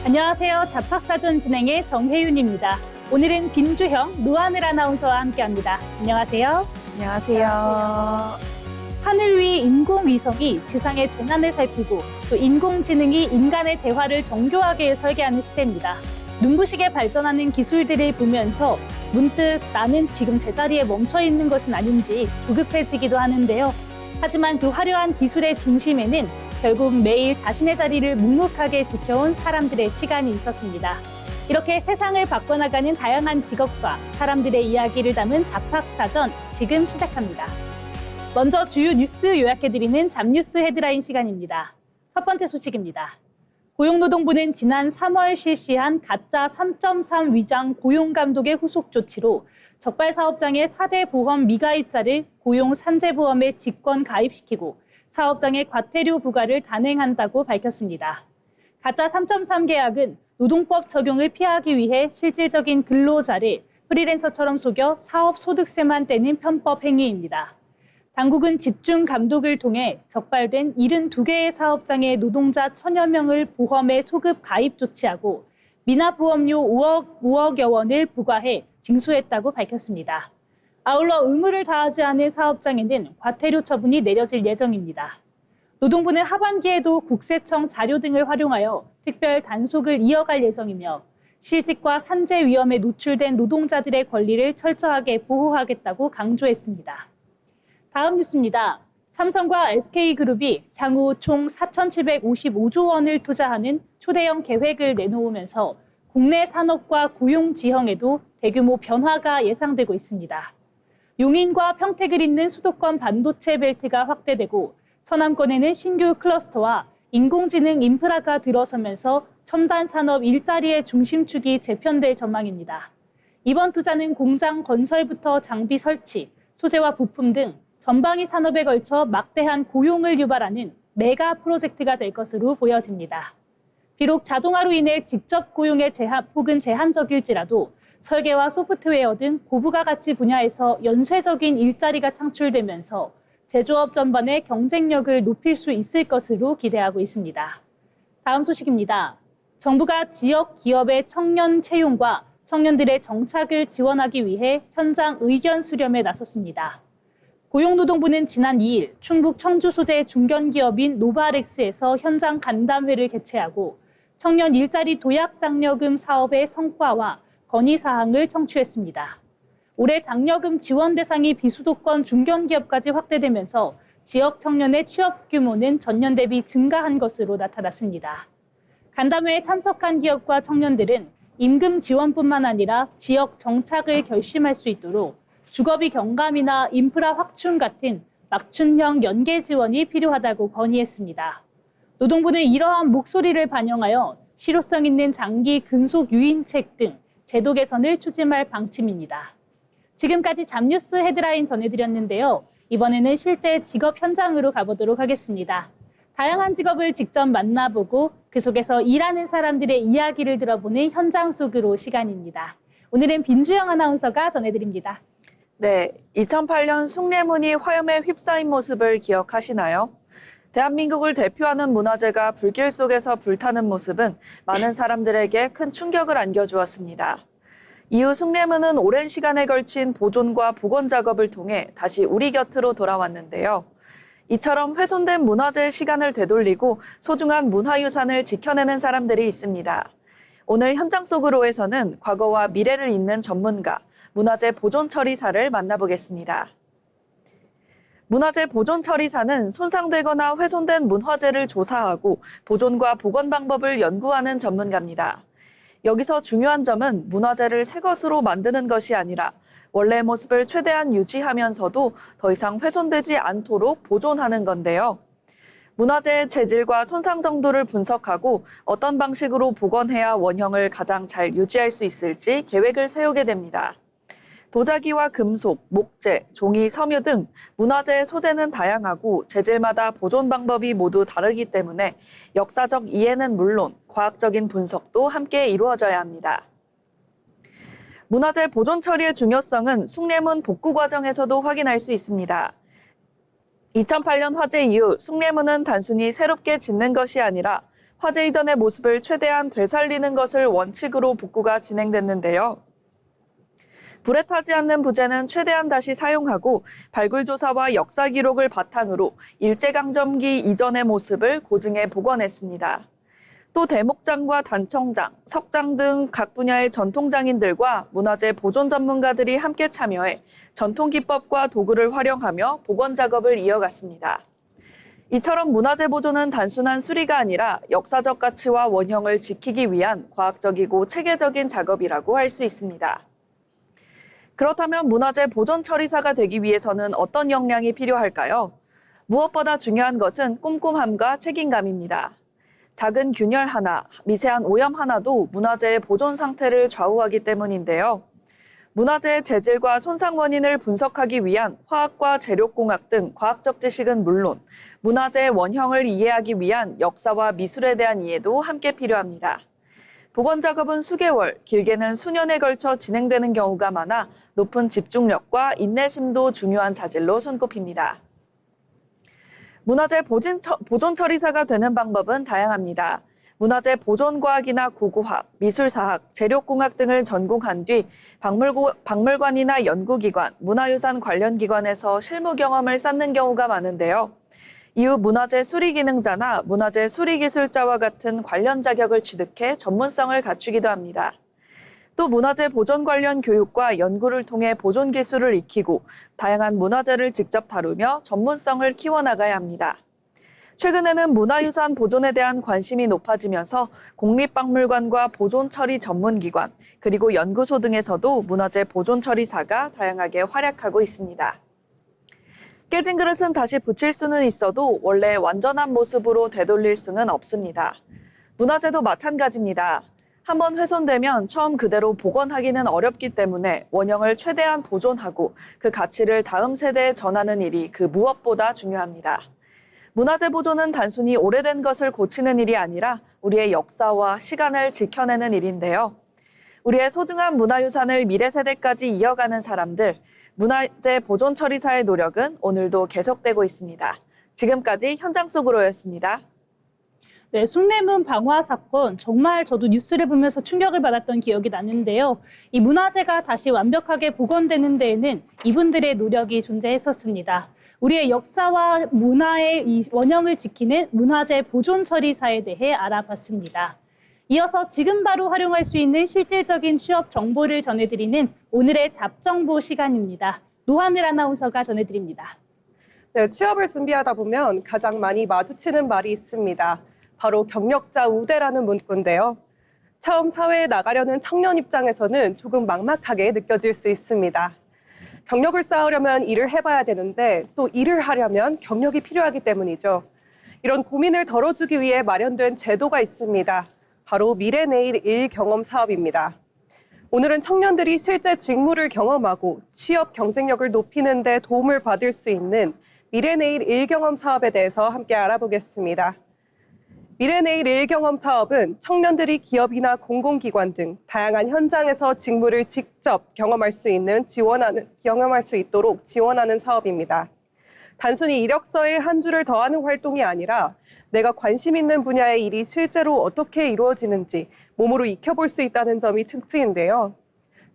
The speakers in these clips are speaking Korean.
안녕하세요. 잡학사전 진행의 정혜윤입니다. 오늘은 빈주형 노하늘 아나운서와 함께합니다. 안녕하세요. 안녕하세요. 하늘 위 인공위성이 지상의 재난을 살피고 또 인공지능이 인간의 대화를 정교하게 설계하는 시대입니다. 눈부시게 발전하는 기술들을 보면서 문득 나는 지금 제자리에 멈춰 있는 것은 아닌지 조급해지기도 하는데요. 하지만 그 화려한 기술의 중심에는 결국 매일 자신의 자리를 묵묵하게 지켜온 사람들의 시간이 있었습니다. 이렇게 세상을 바꿔나가는 다양한 직업과 사람들의 이야기를 담은 잡학사전 지금 시작합니다. 먼저 주요 뉴스 요약해드리는 잡뉴스 헤드라인 시간입니다. 첫 번째 소식입니다. 고용노동부는 지난 3월 실시한 가짜 3.3 위장 고용감독의 후속 조치로 적발사업장의 4대 보험 미가입자를 고용 산재보험에 직권 가입시키고 사업장의 과태료 부과를 단행한다고 밝혔습니다. 가짜 3.3 계약은 노동법 적용을 피하기 위해 실질적인 근로자를 프리랜서처럼 속여 사업 소득세만 떼는 편법 행위입니다. 당국은 집중 감독을 통해 적발된 72개의 사업장의 노동자 1,000여 명을 보험에 소급 가입 조치하고 미납보험료 5억여 원을 부과해 징수했다고 밝혔습니다. 아울러 의무를 다하지 않은 사업장에는 과태료 처분이 내려질 예정입니다. 노동부는 하반기에도 국세청 자료 등을 활용하여 특별 단속을 이어갈 예정이며 실직과 산재 위험에 노출된 노동자들의 권리를 철저하게 보호하겠다고 강조했습니다. 다음 뉴스입니다. 삼성과 SK그룹이 향후 총 4,755조 원을 투자하는 초대형 계획을 내놓으면서 국내 산업과 고용 지형에도 대규모 변화가 예상되고 있습니다. 용인과 평택을 잇는 수도권 반도체 벨트가 확대되고 서남권에는 신규 클러스터와 인공지능 인프라가 들어서면서 첨단 산업 일자리의 중심축이 재편될 전망입니다. 이번 투자는 공장 건설부터 장비 설치, 소재와 부품 등 전방위 산업에 걸쳐 막대한 고용을 유발하는 메가 프로젝트가 될 것으로 보여집니다. 비록 자동화로 인해 직접 고용의 폭은 제한적일지라도 설계와 소프트웨어 등 고부가 가치 분야에서 연쇄적인 일자리가 창출되면서 제조업 전반의 경쟁력을 높일 수 있을 것으로 기대하고 있습니다. 다음 소식입니다. 정부가 지역 기업의 청년 채용과 청년들의 정착을 지원하기 위해 현장 의견 수렴에 나섰습니다. 고용노동부는 지난 2일 충북 청주 소재 중견기업인 노바렉스에서 현장 간담회를 개최하고 청년 일자리 도약 장려금 사업의 성과와 건의사항을 청취했습니다. 올해 장려금 지원 대상이 비수도권 중견기업까지 확대되면서 지역 청년의 취업 규모는 전년 대비 증가한 것으로 나타났습니다. 간담회에 참석한 기업과 청년들은 임금 지원뿐만 아니라 지역 정착을 결심할 수 있도록 주거비 경감이나 인프라 확충 같은 맞춤형 연계 지원이 필요하다고 건의했습니다. 노동부는 이러한 목소리를 반영하여 실효성 있는 장기 근속 유인책 등 제도 개선을 추진할 방침입니다. 지금까지 잡뉴스 헤드라인 전해드렸는데요. 이번에는 실제 직업 현장으로 가보도록 하겠습니다. 다양한 직업을 직접 만나보고 그 속에서 일하는 사람들의 이야기를 들어보는 현장 속으로 시간입니다. 오늘은 빈주영 아나운서가 전해드립니다. 네, 2008년 숭례문이 화염에 휩싸인 모습을 기억하시나요? 대한민국을 대표하는 문화재가 불길 속에서 불타는 모습은 많은 사람들에게 큰 충격을 안겨주었습니다. 이후 숭례문은 오랜 시간에 걸친 보존과 복원 작업을 통해 다시 우리 곁으로 돌아왔는데요. 이처럼 훼손된 문화재의 시간을 되돌리고 소중한 문화유산을 지켜내는 사람들이 있습니다. 오늘 현장 속으로에서는 과거와 미래를 잇는 전문가, 문화재 보존처리사를 만나보겠습니다. 문화재 보존처리사는 손상되거나 훼손된 문화재를 조사하고 보존과 복원 방법을 연구하는 전문가입니다. 여기서 중요한 점은 문화재를 새 것으로 만드는 것이 아니라 원래의 모습을 최대한 유지하면서도 더 이상 훼손되지 않도록 보존하는 건데요. 문화재의 재질과 손상 정도를 분석하고 어떤 방식으로 복원해야 원형을 가장 잘 유지할 수 있을지 계획을 세우게 됩니다. 도자기와 금속, 목재, 종이, 섬유 등 문화재의 소재는 다양하고 재질마다 보존 방법이 모두 다르기 때문에 역사적 이해는 물론 과학적인 분석도 함께 이루어져야 합니다. 문화재 보존 처리의 중요성은 숭례문 복구 과정에서도 확인할 수 있습니다. 2008년 화재 이후 숭례문은 단순히 새롭게 짓는 것이 아니라 화재 이전의 모습을 최대한 되살리는 것을 원칙으로 복구가 진행됐는데요. 불에 타지 않는 부재는 최대한 다시 사용하고 발굴 조사와 역사 기록을 바탕으로 일제강점기 이전의 모습을 고증해 복원했습니다. 또 대목장과 단청장, 석장 등 각 분야의 전통장인들과 문화재 보존 전문가들이 함께 참여해 전통 기법과 도구를 활용하며 복원 작업을 이어갔습니다. 이처럼 문화재 보존은 단순한 수리가 아니라 역사적 가치와 원형을 지키기 위한 과학적이고 체계적인 작업이라고 할 수 있습니다. 그렇다면 문화재 보존 처리사가 되기 위해서는 어떤 역량이 필요할까요? 무엇보다 중요한 것은 꼼꼼함과 책임감입니다. 작은 균열 하나, 미세한 오염 하나도 문화재의 보존 상태를 좌우하기 때문인데요. 문화재의 재질과 손상 원인을 분석하기 위한 화학과 재료공학 등 과학적 지식은 물론 문화재의 원형을 이해하기 위한 역사와 미술에 대한 이해도 함께 필요합니다. 복원 작업은 수개월, 길게는 수년에 걸쳐 진행되는 경우가 많아 높은 집중력과 인내심도 중요한 자질로 손꼽힙니다. 문화재 보존 처리사가 되는 방법은 다양합니다. 문화재 보존과학이나 고고학, 미술사학, 재료공학 등을 전공한 뒤 박물관이나 연구기관, 문화유산 관련 기관에서 실무 경험을 쌓는 경우가 많은데요. 이후 문화재 수리기능자나 문화재 수리기술자와 같은 관련 자격을 취득해 전문성을 갖추기도 합니다. 또 문화재 보존 관련 교육과 연구를 통해 보존 기술을 익히고 다양한 문화재를 직접 다루며 전문성을 키워나가야 합니다. 최근에는 문화유산 보존에 대한 관심이 높아지면서 국립박물관과 보존처리 전문기관, 그리고 연구소 등에서도 문화재 보존처리사가 다양하게 활약하고 있습니다. 깨진 그릇은 다시 붙일 수는 있어도 원래 완전한 모습으로 되돌릴 수는 없습니다. 문화재도 마찬가지입니다. 한번 훼손되면 처음 그대로 복원하기는 어렵기 때문에 원형을 최대한 보존하고 그 가치를 다음 세대에 전하는 일이 그 무엇보다 중요합니다. 문화재 보존은 단순히 오래된 것을 고치는 일이 아니라 우리의 역사와 시간을 지켜내는 일인데요. 우리의 소중한 문화유산을 미래 세대까지 이어가는 사람들, 문화재 보존 처리사의 노력은 오늘도 계속되고 있습니다. 지금까지 현장 속으로였습니다. 네, 숭례문 방화 사건 정말 저도 뉴스를 보면서 충격을 받았던 기억이 나는데요. 이 문화재가 다시 완벽하게 복원되는 데에는 이분들의 노력이 존재했었습니다. 우리의 역사와 문화의 이 원형을 지키는 문화재 보존 처리사에 대해 알아봤습니다. 이어서 지금 바로 활용할 수 있는 실질적인 취업 정보를 전해드리는 오늘의 잡정보 시간입니다. 노하늘 아나운서가 전해드립니다. 네, 취업을 준비하다 보면 가장 많이 마주치는 말이 있습니다. 바로 경력자 우대라는 문구인데요. 처음 사회에 나가려는 청년 입장에서는 조금 막막하게 느껴질 수 있습니다. 경력을 쌓으려면 일을 해봐야 되는데 또 일을 하려면 경력이 필요하기 때문이죠. 이런 고민을 덜어주기 위해 마련된 제도가 있습니다. 바로 미래내일 일경험 사업입니다. 오늘은 청년들이 실제 직무를 경험하고 취업 경쟁력을 높이는 데 도움을 받을 수 있는 미래내일 일경험 사업에 대해서 함께 알아보겠습니다. 미래내일 일경험 사업은 청년들이 기업이나 공공기관 등 다양한 현장에서 직무를 직접 경험할 수 있도록 지원하는 사업입니다. 단순히 이력서에 한 줄을 더하는 활동이 아니라 내가 관심 있는 분야의 일이 실제로 어떻게 이루어지는지 몸으로 익혀볼 수 있다는 점이 특징인데요.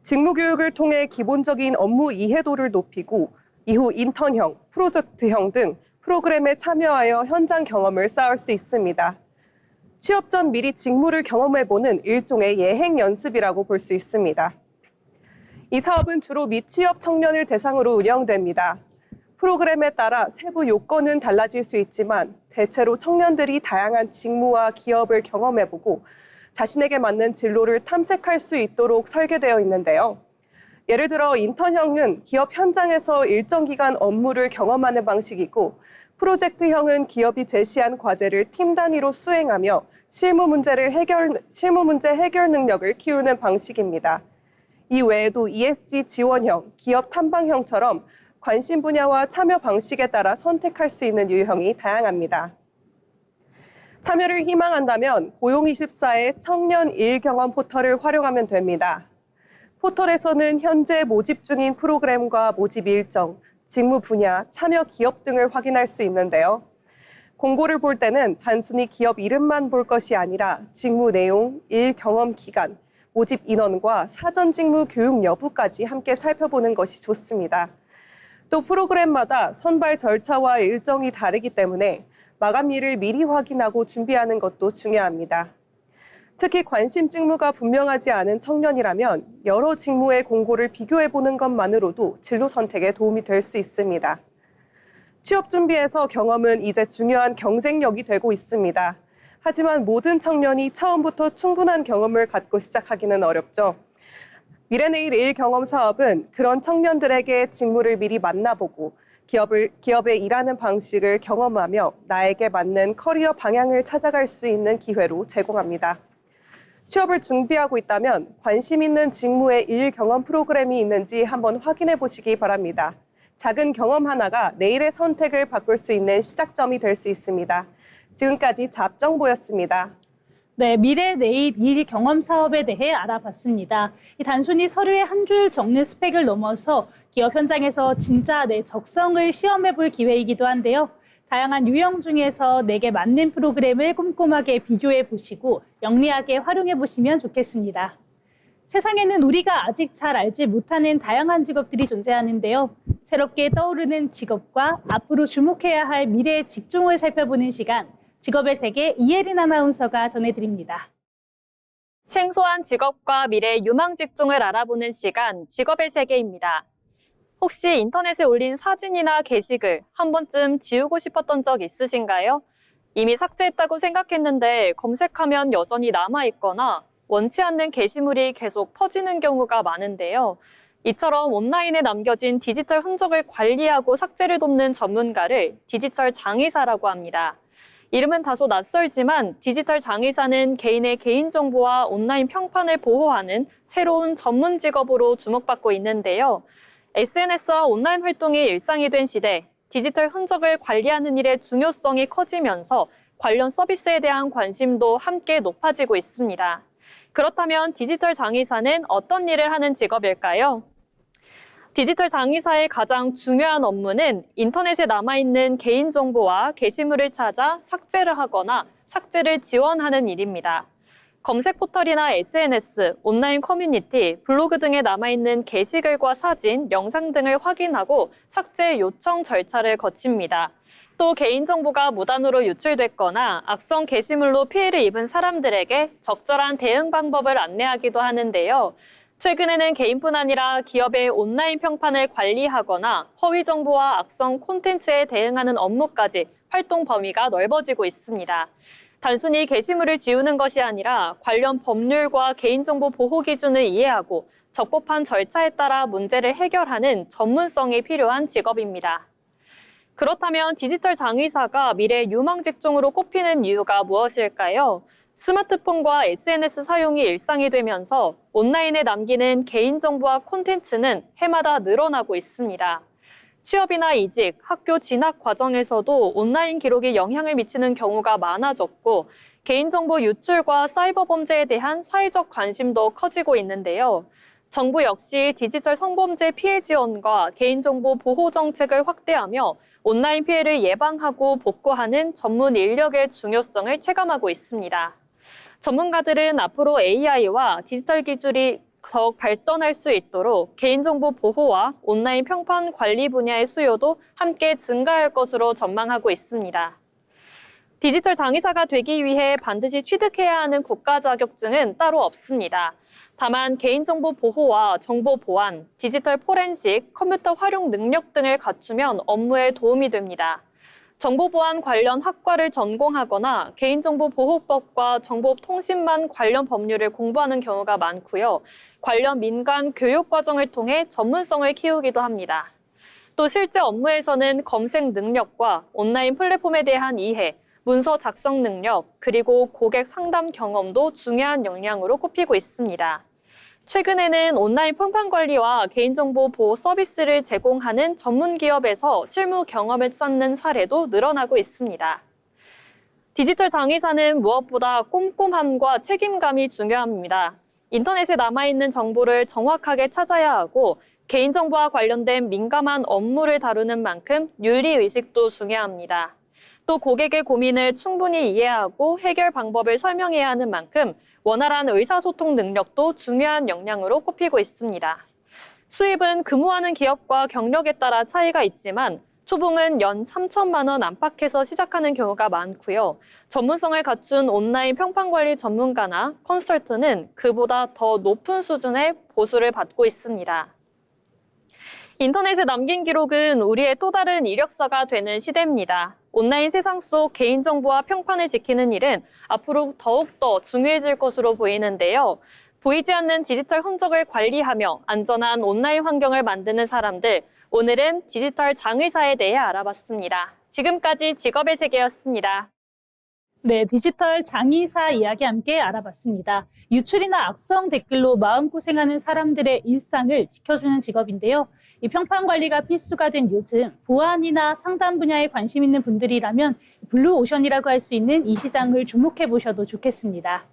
직무 교육을 통해 기본적인 업무 이해도를 높이고 이후 인턴형, 프로젝트형 등 프로그램에 참여하여 현장 경험을 쌓을 수 있습니다. 취업 전 미리 직무를 경험해보는 일종의 예행 연습이라고 볼 수 있습니다. 이 사업은 주로 미취업 청년을 대상으로 운영됩니다. 프로그램에 따라 세부 요건은 달라질 수 있지만 대체로 청년들이 다양한 직무와 기업을 경험해보고 자신에게 맞는 진로를 탐색할 수 있도록 설계되어 있는데요. 예를 들어 인턴형은 기업 현장에서 일정 기간 업무를 경험하는 방식이고 프로젝트형은 기업이 제시한 과제를 팀 단위로 수행하며 실무 문제 해결 능력을 키우는 방식입니다. 이 외에도 ESG 지원형, 기업 탐방형처럼 관심 분야와 참여 방식에 따라 선택할 수 있는 유형이 다양합니다. 참여를 희망한다면 고용24의 청년 일경험 포털을 활용하면 됩니다. 포털에서는 현재 모집 중인 프로그램과 모집 일정, 직무 분야, 참여 기업 등을 확인할 수 있는데요. 공고를 볼 때는 단순히 기업 이름만 볼 것이 아니라 직무 내용, 일 경험 기간, 모집 인원과 사전 직무 교육 여부까지 함께 살펴보는 것이 좋습니다. 또 프로그램마다 선발 절차와 일정이 다르기 때문에 마감일을 미리 확인하고 준비하는 것도 중요합니다. 특히 관심 직무가 분명하지 않은 청년이라면 여러 직무의 공고를 비교해보는 것만으로도 진로 선택에 도움이 될 수 있습니다. 취업 준비에서 경험은 이제 중요한 경쟁력이 되고 있습니다. 하지만 모든 청년이 처음부터 충분한 경험을 갖고 시작하기는 어렵죠. 미래내일 일 경험 사업은 그런 청년들에게 직무를 미리 만나보고 기업에 일하는 방식을 경험하며 나에게 맞는 커리어 방향을 찾아갈 수 있는 기회로 제공합니다. 취업을 준비하고 있다면 관심 있는 직무의 일 경험 프로그램이 있는지 한번 확인해 보시기 바랍니다. 작은 경험 하나가 내일의 선택을 바꿀 수 있는 시작점이 될 수 있습니다. 지금까지 잡정보였습니다. 네, 미래 내일 일 경험 사업에 대해 알아봤습니다. 단순히 서류에 한 줄 적는 스펙을 넘어서 기업 현장에서 진짜 내 적성을 시험해 볼 기회이기도 한데요. 다양한 유형 중에서 내게 맞는 프로그램을 꼼꼼하게 비교해 보시고 영리하게 활용해 보시면 좋겠습니다. 세상에는 우리가 아직 잘 알지 못하는 다양한 직업들이 존재하는데요. 새롭게 떠오르는 직업과 앞으로 주목해야 할 미래의 직종을 살펴보는 시간, 직업의 세계 이혜린 아나운서가 전해드립니다. 생소한 직업과 미래의 유망 직종을 알아보는 시간, 직업의 세계입니다. 혹시 인터넷에 올린 사진이나 게시글 한 번쯤 지우고 싶었던 적 있으신가요? 이미 삭제했다고 생각했는데 검색하면 여전히 남아있거나 원치 않는 게시물이 계속 퍼지는 경우가 많은데요. 이처럼 온라인에 남겨진 디지털 흔적을 관리하고 삭제를 돕는 전문가를 디지털 장의사라고 합니다. 이름은 다소 낯설지만 디지털 장의사는 개인의 개인정보와 온라인 평판을 보호하는 새로운 전문 직업으로 주목받고 있는데요. SNS와 온라인 활동이 일상이 된 시대, 디지털 흔적을 관리하는 일의 중요성이 커지면서 관련 서비스에 대한 관심도 함께 높아지고 있습니다. 그렇다면 디지털 장의사는 어떤 일을 하는 직업일까요? 디지털 장의사의 가장 중요한 업무는 인터넷에 남아있는 개인정보와 게시물을 찾아 삭제를 하거나 삭제를 지원하는 일입니다. 검색 포털이나 SNS, 온라인 커뮤니티, 블로그 등에 남아있는 게시글과 사진, 영상 등을 확인하고 삭제 요청 절차를 거칩니다. 또 개인정보가 무단으로 유출됐거나 악성 게시물로 피해를 입은 사람들에게 적절한 대응 방법을 안내하기도 하는데요. 최근에는 개인뿐 아니라 기업의 온라인 평판을 관리하거나 허위 정보와 악성 콘텐츠에 대응하는 업무까지 활동 범위가 넓어지고 있습니다. 단순히 게시물을 지우는 것이 아니라 관련 법률과 개인정보 보호 기준을 이해하고 적법한 절차에 따라 문제를 해결하는 전문성이 필요한 직업입니다. 그렇다면 디지털 장의사가 미래 유망 직종으로 꼽히는 이유가 무엇일까요? 스마트폰과 SNS 사용이 일상이 되면서 온라인에 남기는 개인정보와 콘텐츠는 해마다 늘어나고 있습니다. 취업이나 이직, 학교 진학 과정에서도 온라인 기록이 영향을 미치는 경우가 많아졌고 개인정보 유출과 사이버 범죄에 대한 사회적 관심도 커지고 있는데요. 정부 역시 디지털 성범죄 피해 지원과 개인정보 보호 정책을 확대하며 온라인 피해를 예방하고 복구하는 전문 인력의 중요성을 체감하고 있습니다. 전문가들은 앞으로 AI와 디지털 기술이 더욱 발전할 수 있도록 개인정보 보호와 온라인 평판 관리 분야의 수요도 함께 증가할 것으로 전망하고 있습니다. 디지털 장의사가 되기 위해 반드시 취득해야 하는 국가 자격증은 따로 없습니다. 다만 개인정보 보호와 정보 보안, 디지털 포렌식, 컴퓨터 활용 능력 등을 갖추면 업무에 도움이 됩니다. 정보보안 관련 학과를 전공하거나 개인정보보호법과 정보통신망 관련 법률을 공부하는 경우가 많고요. 관련 민간 교육 과정을 통해 전문성을 키우기도 합니다. 또 실제 업무에서는 검색 능력과 온라인 플랫폼에 대한 이해, 문서 작성 능력, 그리고 고객 상담 경험도 중요한 역량으로 꼽히고 있습니다. 최근에는 온라인 평판 관리와 개인정보 보호 서비스를 제공하는 전문 기업에서 실무 경험을 쌓는 사례도 늘어나고 있습니다. 디지털 장의사는 무엇보다 꼼꼼함과 책임감이 중요합니다. 인터넷에 남아있는 정보를 정확하게 찾아야 하고 개인정보와 관련된 민감한 업무를 다루는 만큼 윤리의식도 중요합니다. 또 고객의 고민을 충분히 이해하고 해결 방법을 설명해야 하는 만큼 원활한 의사소통 능력도 중요한 역량으로 꼽히고 있습니다. 수입은 근무하는 기업과 경력에 따라 차이가 있지만 초봉은 연 3천만 원 안팎에서 시작하는 경우가 많고요. 전문성을 갖춘 온라인 평판관리 전문가나 컨설턴트는 그보다 더 높은 수준의 보수를 받고 있습니다. 인터넷에 남긴 기록은 우리의 또 다른 이력서가 되는 시대입니다. 온라인 세상 속 개인정보와 평판을 지키는 일은 앞으로 더욱더 중요해질 것으로 보이는데요. 보이지 않는 디지털 흔적을 관리하며 안전한 온라인 환경을 만드는 사람들, 오늘은 디지털 장의사에 대해 알아봤습니다. 지금까지 직업의 세계였습니다. 네, 디지털 장의사 이야기 함께 알아봤습니다. 유출이나 악성 댓글로 마음고생하는 사람들의 일상을 지켜주는 직업인데요. 이 평판 관리가 필수가 된 요즘 보안이나 상담 분야에 관심 있는 분들이라면 블루오션이라고 할 수 있는 이 시장을 주목해 보셔도 좋겠습니다.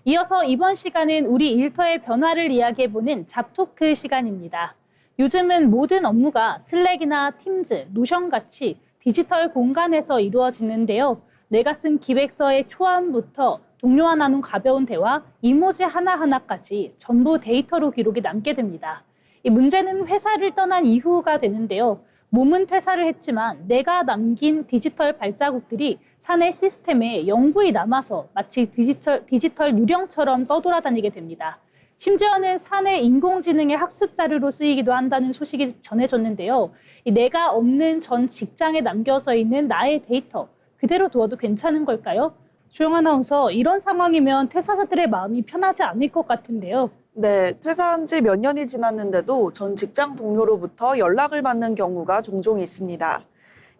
이어서 이번 시간은 우리 일터의 변화를 이야기해보는 잡토크 시간입니다. 요즘은 모든 업무가 슬랙이나 팀즈, 노션같이 디지털 공간에서 이루어지는데요. 내가 쓴 기획서의 초안부터 동료와 나눈 가벼운 대화, 이모지 하나하나까지 전부 데이터로 기록이 남게 됩니다. 이 문제는 회사를 떠난 이후가 되는데요. 몸은 퇴사를 했지만 내가 남긴 디지털 발자국들이 사내 시스템에 영구히 남아서 마치 디지털 유령처럼 떠돌아다니게 됩니다. 심지어는 사내 인공지능의 학습 자료로 쓰이기도 한다는 소식이 전해졌는데요. 내가 없는 전 직장에 남겨져 있는 나의 데이터, 그대로 두어도 괜찮은 걸까요? 주영 아나운서, 이런 상황이면 퇴사자들의 마음이 편하지 않을 것 같은데요. 네, 퇴사한 지 몇 년이 지났는데도 전 직장 동료로부터 연락을 받는 경우가 종종 있습니다.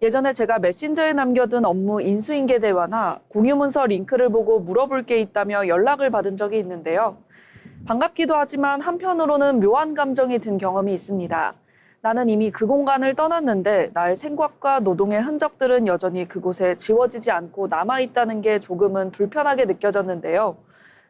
예전에 제가 메신저에 남겨둔 업무 인수인계 대화나 공유문서 링크를 보고 물어볼 게 있다며 연락을 받은 적이 있는데요. 반갑기도 하지만 한편으로는 묘한 감정이 든 경험이 있습니다. 나는 이미 그 공간을 떠났는데 나의 생각과 노동의 흔적들은 여전히 그곳에 지워지지 않고 남아있다는 게 조금은 불편하게 느껴졌는데요.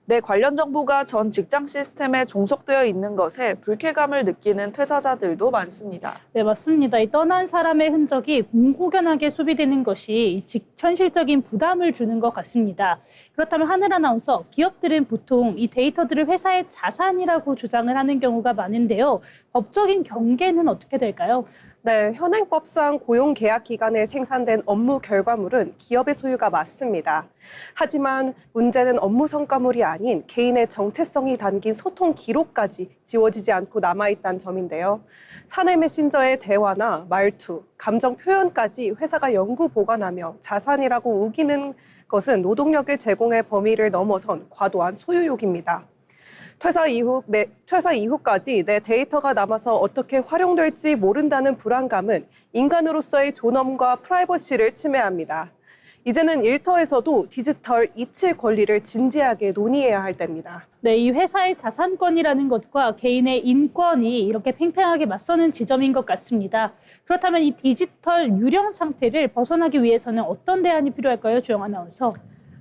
내 관련 정보가 전 직장 시스템에 종속되어 있는 것에 불쾌감을 느끼는 퇴사자들도 많습니다. 네, 맞습니다. 이 떠난 사람의 흔적이 공공연하게 소비되는 것이 현실적인 부담을 주는 것 같습니다. 그렇다면 하늘 아나운서, 기업들은 보통 이 데이터들을 회사의 자산이라고 주장을 하는 경우가 많은데요. 법적인 경계는 어떻게 될까요? 네, 현행법상 고용계약 기간에 생산된 업무 결과물은 기업의 소유가 맞습니다. 하지만 문제는 업무 성과물이 아닌 개인의 정체성이 담긴 소통 기록까지 지워지지 않고 남아있다는 점인데요. 사내 메신저의 대화나 말투, 감정 표현까지 회사가 영구 보관하며 자산이라고 우기는 것은 노동력의 제공의 범위를 넘어선 과도한 소유욕입니다. 퇴사 이후까지 내 데이터가 남아서 어떻게 활용될지 모른다는 불안감은 인간으로서의 존엄과 프라이버시를 침해합니다. 이제는 일터에서도 디지털 이칠 권리를 진지하게 논의해야 할 때입니다. 네, 이 회사의 자산권이라는 것과 개인의 인권이 이렇게 팽팽하게 맞서는 지점인 것 같습니다. 그렇다면 이 디지털 유령 상태를 벗어나기 위해서는 어떤 대안이 필요할까요, 주영 아나운서?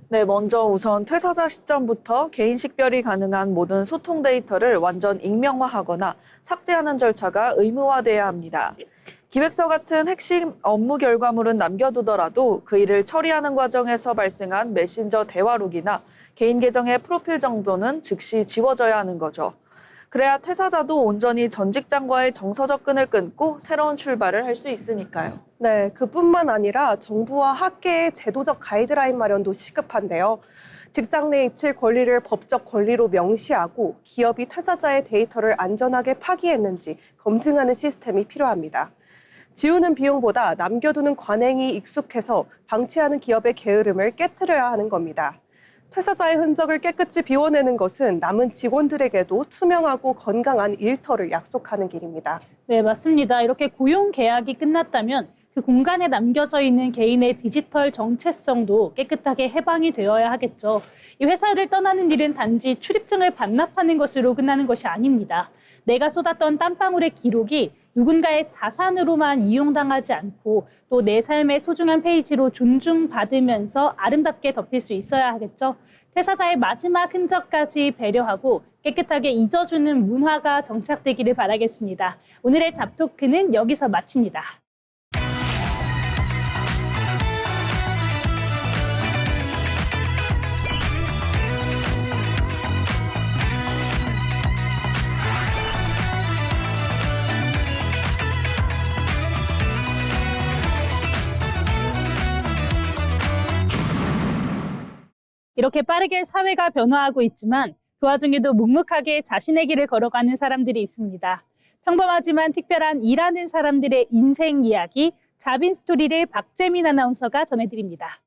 네, 먼저 우선 퇴사자 시점부터 개인 식별이 가능한 모든 소통 데이터를 완전 익명화하거나 삭제하는 절차가 의무화돼야 합니다. 기획서 같은 핵심 업무 결과물은 남겨두더라도 그 일을 처리하는 과정에서 발생한 메신저 대화록이나 개인 계정의 프로필 정보는 즉시 지워져야 하는 거죠. 그래야 퇴사자도 온전히 전 직장과의 정서적 끈을 끊고 새로운 출발을 할 수 있으니까요. 네, 그뿐만 아니라 정부와 학계의 제도적 가이드라인 마련도 시급한데요. 직장 내 이칠 권리를 법적 권리로 명시하고 기업이 퇴사자의 데이터를 안전하게 파기했는지 검증하는 시스템이 필요합니다. 지우는 비용보다 남겨두는 관행이 익숙해서 방치하는 기업의 게으름을 깨트려야 하는 겁니다. 퇴사자의 흔적을 깨끗이 비워내는 것은 남은 직원들에게도 투명하고 건강한 일터를 약속하는 길입니다. 네, 맞습니다. 이렇게 고용 계약이 끝났다면 그 공간에 남겨져 있는 개인의 디지털 정체성도 깨끗하게 해방이 되어야 하겠죠. 이 회사를 떠나는 일은 단지 출입증을 반납하는 것으로 끝나는 것이 아닙니다. 내가 쏟았던 땀방울의 기록이 누군가의 자산으로만 이용당하지 않고 또 내 삶의 소중한 페이지로 존중받으면서 아름답게 덮일 수 있어야 하겠죠. 퇴사자의 마지막 흔적까지 배려하고 깨끗하게 잊어주는 문화가 정착되기를 바라겠습니다. 오늘의 잡토크는 여기서 마칩니다. 이렇게 빠르게 사회가 변화하고 있지만 그 와중에도 묵묵하게 자신의 길을 걸어가는 사람들이 있습니다. 평범하지만 특별한 일하는 사람들의 인생 이야기, 자빈 스토리를 박재민 아나운서가 전해드립니다.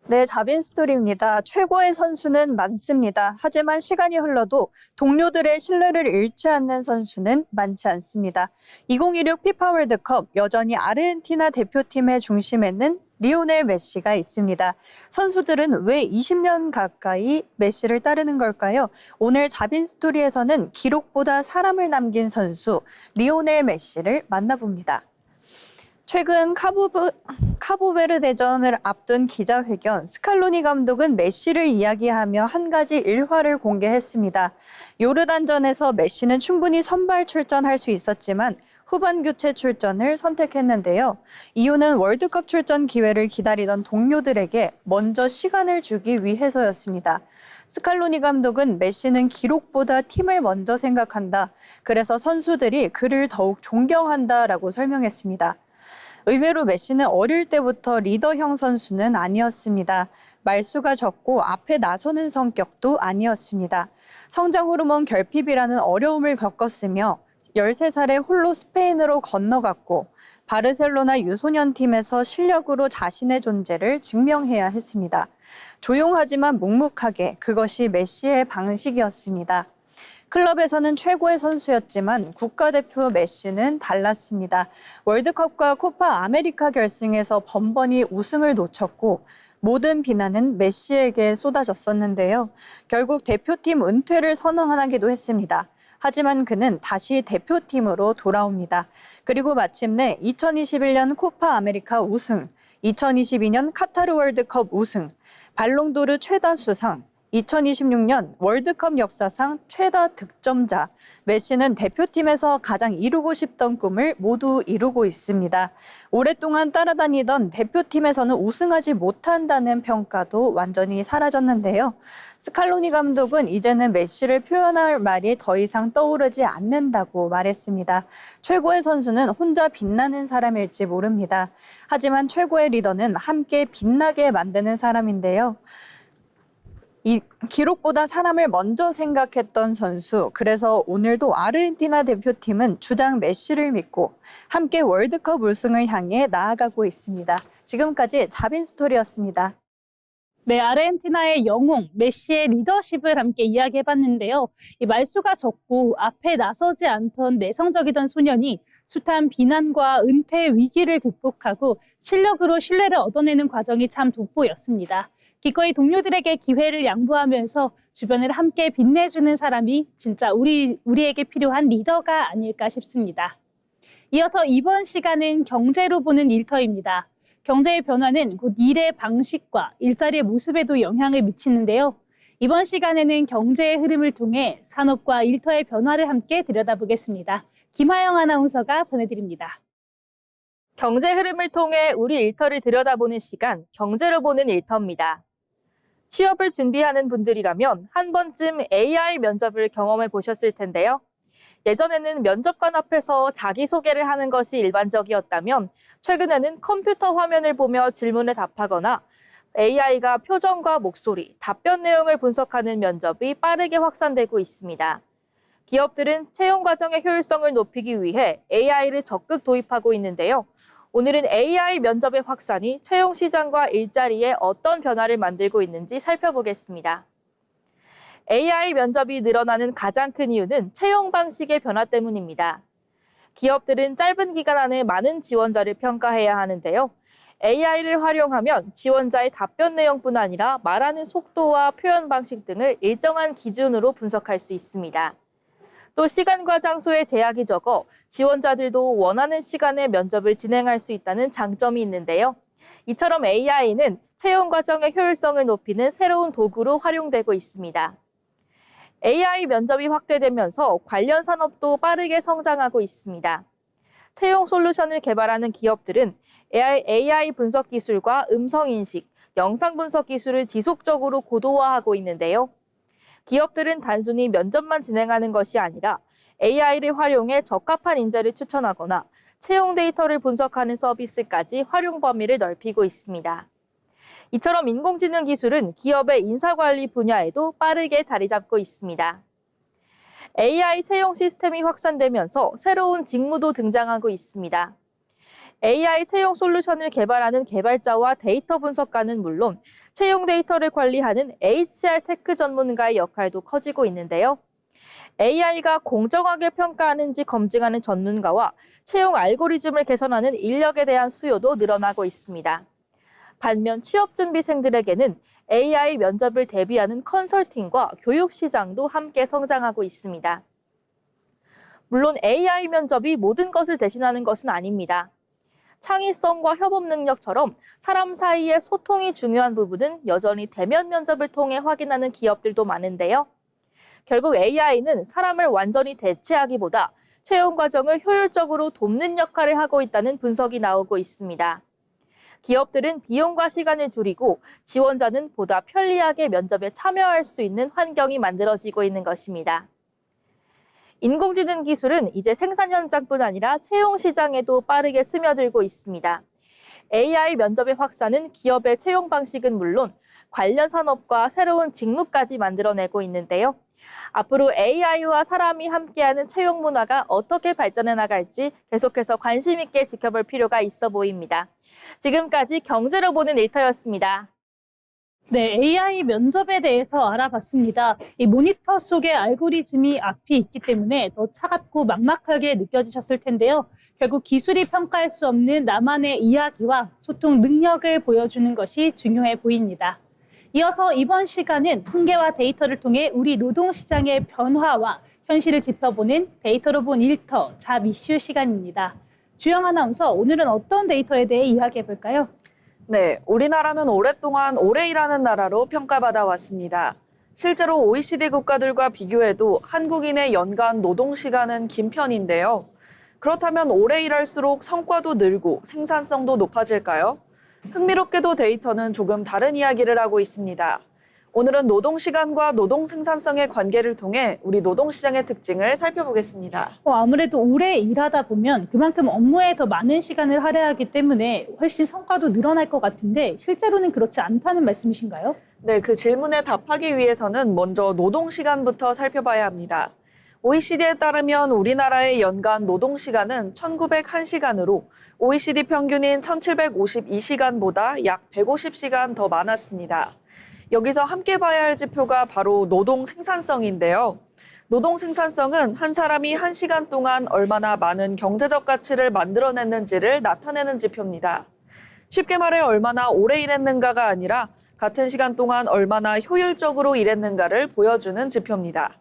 네, 자빈 스토리입니다. 최고의 선수는 많습니다. 하지만 시간이 흘러도 동료들의 신뢰를 잃지 않는 선수는 많지 않습니다. 2016 피파 월드컵 여전히 아르헨티나 대표팀의 중심에는 리오넬 메시가 있습니다. 선수들은 왜 20년 가까이 메시를 따르는 걸까요? 오늘 자빈 스토리에서는 기록보다 사람을 남긴 선수 리오넬 메시를 만나봅니다. 최근 카보베르대전을 앞둔 기자회견, 스칼로니 감독은 메시를 이야기하며 한 가지 일화를 공개했습니다. 요르단전에서 메시는 충분히 선발 출전할 수 있었지만 후반 교체 출전을 선택했는데요. 이유는 월드컵 출전 기회를 기다리던 동료들에게 먼저 시간을 주기 위해서였습니다. 스칼로니 감독은 메시는 기록보다 팀을 먼저 생각한다. 그래서 선수들이 그를 더욱 존경한다라고 설명했습니다. 의외로 메시는 어릴 때부터 리더형 선수는 아니었습니다. 말수가 적고 앞에 나서는 성격도 아니었습니다. 성장 호르몬 결핍이라는 어려움을 겪었으며 13살에 홀로 스페인으로 건너갔고 바르셀로나 유소년 팀에서 실력으로 자신의 존재를 증명해야 했습니다. 조용하지만 묵묵하게 그것이 메시의 방식이었습니다. 클럽에서는 최고의 선수였지만 국가대표 메시는 달랐습니다. 월드컵과 코파 아메리카 결승에서 번번이 우승을 놓쳤고 모든 비난은 메시에게 쏟아졌었는데요. 결국 대표팀 은퇴를 선언하기도 했습니다. 하지만 그는 다시 대표팀으로 돌아옵니다. 그리고 마침내 2021년 코파 아메리카 우승, 2022년 카타르 월드컵 우승, 발롱도르 최다 수상, 2026년 월드컵 역사상 최다 득점자, 메시는 대표팀에서 가장 이루고 싶던 꿈을 모두 이루고 있습니다. 오랫동안 따라다니던 대표팀에서는 우승하지 못한다는 평가도 완전히 사라졌는데요. 스칼로니 감독은 이제는 메시를 표현할 말이 더 이상 떠오르지 않는다고 말했습니다. 최고의 선수는 혼자 빛나는 사람일지 모릅니다. 하지만 최고의 리더는 함께 빛나게 만드는 사람인데요. 이 기록보다 사람을 먼저 생각했던 선수, 그래서 오늘도 아르헨티나 대표팀은 주장 메시를 믿고 함께 월드컵 우승을 향해 나아가고 있습니다. 지금까지 자빈 스토리였습니다. 네, 아르헨티나의 영웅 메시의 리더십을 함께 이야기해봤는데요. 이 말수가 적고 앞에 나서지 않던 내성적이던 소년이 숱한 비난과 은퇴 위기를 극복하고 실력으로 신뢰를 얻어내는 과정이 참 돋보였습니다. 기꺼이 동료들에게 기회를 양보하면서 주변을 함께 빛내주는 사람이 진짜 우리에게 필요한 리더가 아닐까 싶습니다. 이어서 이번 시간은 경제로 보는 일터입니다. 경제의 변화는 곧 일의 방식과 일자리의 모습에도 영향을 미치는데요. 이번 시간에는 경제의 흐름을 통해 산업과 일터의 변화를 함께 들여다보겠습니다. 김하영 아나운서가 전해드립니다. 경제 흐름을 통해 우리 일터를 들여다보는 시간, 경제로 보는 일터입니다. 취업을 준비하는 분들이라면 한 번쯤 AI 면접을 경험해 보셨을 텐데요. 예전에는 면접관 앞에서 자기소개를 하는 것이 일반적이었다면 최근에는 컴퓨터 화면을 보며 질문에 답하거나 AI가 표정과 목소리, 답변 내용을 분석하는 면접이 빠르게 확산되고 있습니다. 기업들은 채용 과정의 효율성을 높이기 위해 AI를 적극 도입하고 있는데요. 오늘은 AI 면접의 확산이 채용 시장과 일자리에 어떤 변화를 만들고 있는지 살펴보겠습니다. AI 면접이 늘어나는 가장 큰 이유는 채용 방식의 변화 때문입니다. 기업들은 짧은 기간 안에 많은 지원자를 평가해야 하는데요. AI를 활용하면 지원자의 답변 내용뿐 아니라 말하는 속도와 표현 방식 등을 일정한 기준으로 분석할 수 있습니다. 또 시간과 장소에 제약이 적어 지원자들도 원하는 시간에 면접을 진행할 수 있다는 장점이 있는데요. 이처럼 AI는 채용 과정의 효율성을 높이는 새로운 도구로 활용되고 있습니다. AI 면접이 확대되면서 관련 산업도 빠르게 성장하고 있습니다. 채용 솔루션을 개발하는 기업들은 AI 분석 기술과 음성 인식, 영상 분석 기술을 지속적으로 고도화하고 있는데요. 기업들은 단순히 면접만 진행하는 것이 아니라 AI를 활용해 적합한 인재를 추천하거나 채용 데이터를 분석하는 서비스까지 활용 범위를 넓히고 있습니다. 이처럼 인공지능 기술은 기업의 인사관리 분야에도 빠르게 자리 잡고 있습니다. AI 채용 시스템이 확산되면서 새로운 직무도 등장하고 있습니다. AI 채용 솔루션을 개발하는 개발자와 데이터 분석가는 물론 채용 데이터를 관리하는 HR 테크 전문가의 역할도 커지고 있는데요. AI가 공정하게 평가하는지 검증하는 전문가와 채용 알고리즘을 개선하는 인력에 대한 수요도 늘어나고 있습니다. 반면 취업준비생들에게는 AI 면접을 대비하는 컨설팅과 교육 시장도 함께 성장하고 있습니다. 물론 AI 면접이 모든 것을 대신하는 것은 아닙니다. 창의성과 협업 능력처럼 사람 사이의 소통이 중요한 부분은 여전히 대면 면접을 통해 확인하는 기업들도 많은데요. 결국 AI는 사람을 완전히 대체하기보다 채용 과정을 효율적으로 돕는 역할을 하고 있다는 분석이 나오고 있습니다. 기업들은 비용과 시간을 줄이고 지원자는 보다 편리하게 면접에 참여할 수 있는 환경이 만들어지고 있는 것입니다. 인공지능 기술은 이제 생산 현장뿐 아니라 채용 시장에도 빠르게 스며들고 있습니다. AI 면접의 확산은 기업의 채용 방식은 물론 관련 산업과 새로운 직무까지 만들어내고 있는데요. 앞으로 AI와 사람이 함께하는 채용 문화가 어떻게 발전해 나갈지 계속해서 관심 있게 지켜볼 필요가 있어 보입니다. 지금까지 경제로 보는 일터였습니다. 네, AI 면접에 대해서 알아봤습니다. 이 모니터 속에 알고리즘이 앞이 있기 때문에 더 차갑고 막막하게 느껴지셨을 텐데요. 결국 기술이 평가할 수 없는 나만의 이야기와 소통 능력을 보여주는 것이 중요해 보입니다. 이어서 이번 시간은 통계와 데이터를 통해 우리 노동시장의 변화와 현실을 짚어보는 데이터로 본 일터 잡 이슈 시간입니다. 주영 아나운서, 오늘은 어떤 데이터에 대해 이야기해볼까요? 네, 우리나라는 오랫동안 오래 일하는 나라로 평가받아 왔습니다. 실제로 OECD 국가들과 비교해도 한국인의 연간 노동시간은 긴 편인데요. 그렇다면 오래 일할수록 성과도 늘고 생산성도 높아질까요? 흥미롭게도 데이터는 조금 다른 이야기를 하고 있습니다. 오늘은 노동시간과 노동생산성의 관계를 통해 우리 노동시장의 특징을 살펴보겠습니다. 아무래도 오래 일하다 보면 그만큼 업무에 더 많은 시간을 할애하기 때문에 훨씬 성과도 늘어날 것 같은데 실제로는 그렇지 않다는 말씀이신가요? 네, 그 질문에 답하기 위해서는 먼저 노동시간부터 살펴봐야 합니다. OECD에 따르면 우리나라의 연간 노동시간은 1901시간으로 OECD 평균인 1752시간보다 약 150시간 더 많았습니다. 여기서 함께 봐야 할 지표가 바로 노동 생산성인데요. 노동 생산성은 한 사람이 1시간 동안 얼마나 많은 경제적 가치를 만들어냈는지를 나타내는 지표입니다. 쉽게 말해 얼마나 오래 일했는가가 아니라 같은 시간 동안 얼마나 효율적으로 일했는가를 보여주는 지표입니다.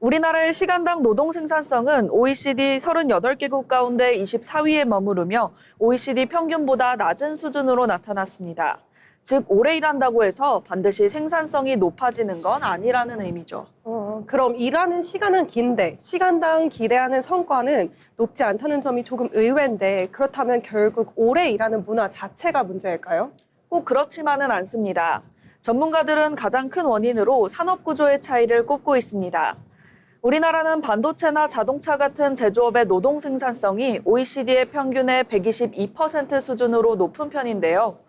우리나라의 시간당 노동 생산성은 OECD 38개국 가운데 24위에 머무르며 OECD 평균보다 낮은 수준으로 나타났습니다. 즉, 오래 일한다고 해서 반드시 생산성이 높아지는 건 아니라는 의미죠. 그럼 일하는 시간은 긴데 시간당 기대하는 성과는 높지 않다는 점이 조금 의외인데 그렇다면 결국 오래 일하는 문화 자체가 문제일까요? 꼭 그렇지만은 않습니다. 전문가들은 가장 큰 원인으로 산업 구조의 차이를 꼽고 있습니다. 우리나라는 반도체나 자동차 같은 제조업의 노동 생산성이 OECD의 평균의 122% 수준으로 높은 편인데요.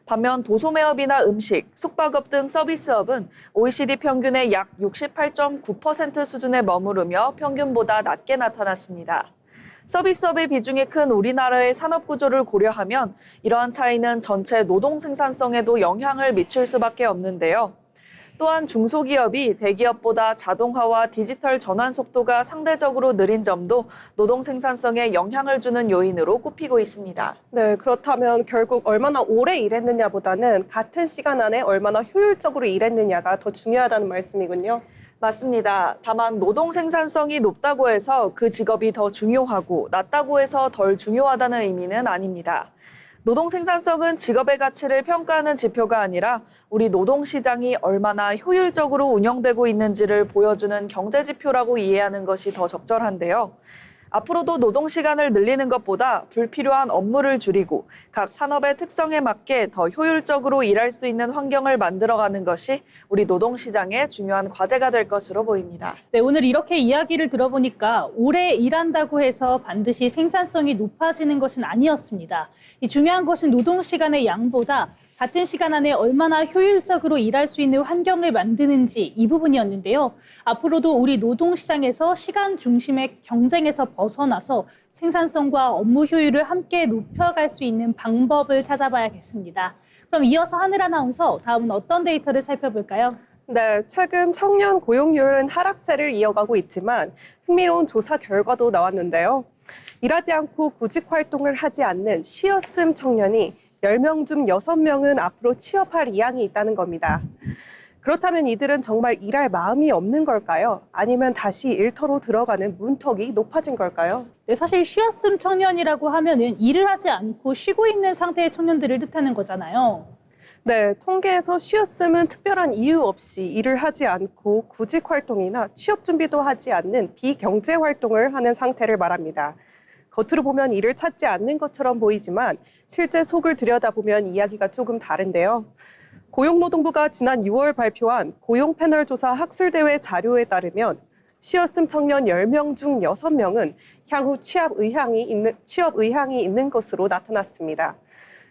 반면 도소매업이나 음식, 숙박업 등 서비스업은 OECD 평균의 약 68.9% 수준에 머무르며 평균보다 낮게 나타났습니다. 서비스업의 비중이 큰 우리나라의 산업 구조를 고려하면 이러한 차이는 전체 노동 생산성에도 영향을 미칠 수밖에 없는데요. 또한 중소기업이 대기업보다 자동화와 디지털 전환 속도가 상대적으로 느린 점도 노동 생산성에 영향을 주는 요인으로 꼽히고 있습니다. 네, 그렇다면 결국 얼마나 오래 일했느냐보다는 같은 시간 안에 얼마나 효율적으로 일했느냐가 더 중요하다는 말씀이군요. 맞습니다. 다만 노동 생산성이 높다고 해서 그 직업이 더 중요하고 낮다고 해서 덜 중요하다는 의미는 아닙니다. 노동 생산성은 직업의 가치를 평가하는 지표가 아니라 우리 노동시장이 얼마나 효율적으로 운영되고 있는지를 보여주는 경제지표라고 이해하는 것이 더 적절한데요. 앞으로도 노동시간을 늘리는 것보다 불필요한 업무를 줄이고 각 산업의 특성에 맞게 더 효율적으로 일할 수 있는 환경을 만들어가는 것이 우리 노동시장의 중요한 과제가 될 것으로 보입니다. 네, 오늘 이렇게 이야기를 들어보니까 오래 일한다고 해서 반드시 생산성이 높아지는 것은 아니었습니다. 이 중요한 것은 노동시간의 양보다 같은 시간 안에 얼마나 효율적으로 일할 수 있는 환경을 만드는지 이 부분이었는데요. 앞으로도 우리 노동시장에서 시간 중심의 경쟁에서 벗어나서 생산성과 업무 효율을 함께 높여갈 수 있는 방법을 찾아봐야겠습니다. 그럼 이어서 하늘 아나운서, 다음은 어떤 데이터를 살펴볼까요? 네, 최근 청년 고용률은 하락세를 이어가고 있지만 흥미로운 조사 결과도 나왔는데요. 일하지 않고 구직 활동을 하지 않는 쉬었음 청년이 10명 중 6명은 앞으로 취업할 의향이 있다는 겁니다. 그렇다면 이들은 정말 일할 마음이 없는 걸까요? 아니면 다시 일터로 들어가는 문턱이 높아진 걸까요? 네, 사실 쉬었음 청년이라고 하면은 일을 하지 않고 쉬고 있는 상태의 청년들을 뜻하는 거잖아요. 네, 통계에서 쉬었음은 특별한 이유 없이 일을 하지 않고 구직 활동이나 취업 준비도 하지 않는 비경제 활동을 하는 상태를 말합니다. 겉으로 보면 일을 찾지 않는 것처럼 보이지만 실제 속을 들여다보면 이야기가 조금 다른데요. 고용노동부가 지난 6월 발표한 고용 패널 조사 학술대회 자료에 따르면 쉬었음 청년 10명 중 6명은 향후 취업 의향이 있는 것으로 나타났습니다.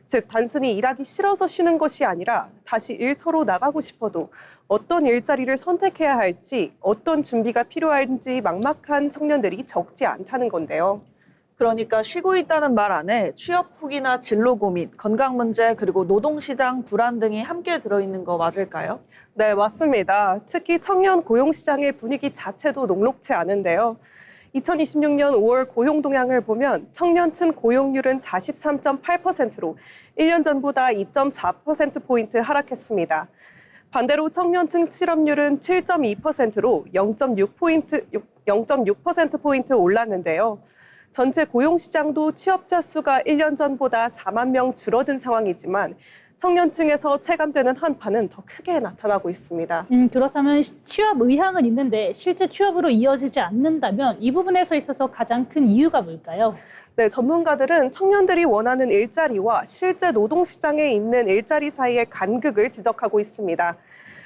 즉, 단순히 일하기 싫어서 쉬는 것이 아니라 다시 일터로 나가고 싶어도 어떤 일자리를 선택해야 할지, 어떤 준비가 필요한지 막막한 청년들이 적지 않다는 건데요. 그러니까 쉬고 있다는 말 안에 취업 포기나 진로 고민, 건강 문제, 그리고 노동시장 불안 등이 함께 들어있는 거 맞을까요? 네, 맞습니다. 특히 청년 고용시장의 분위기 자체도 녹록지 않은데요. 2026년 5월 고용 동향을 보면 청년층 고용률은 43.8%로 1년 전보다 2.4%포인트 하락했습니다. 반대로 청년층 실업률은 7.2%로 0.6%포인트 올랐는데요. 전체 고용시장도 취업자 수가 1년 전보다 4만 명 줄어든 상황이지만 청년층에서 체감되는 한파는 더 크게 나타나고 있습니다. 그렇다면 취업 의향은 있는데 실제 취업으로 이어지지 않는다면 이 부분에서 있어서 가장 큰 이유가 뭘까요? 네, 전문가들은 청년들이 원하는 일자리와 실제 노동시장에 있는 일자리 사이의 간극을 지적하고 있습니다.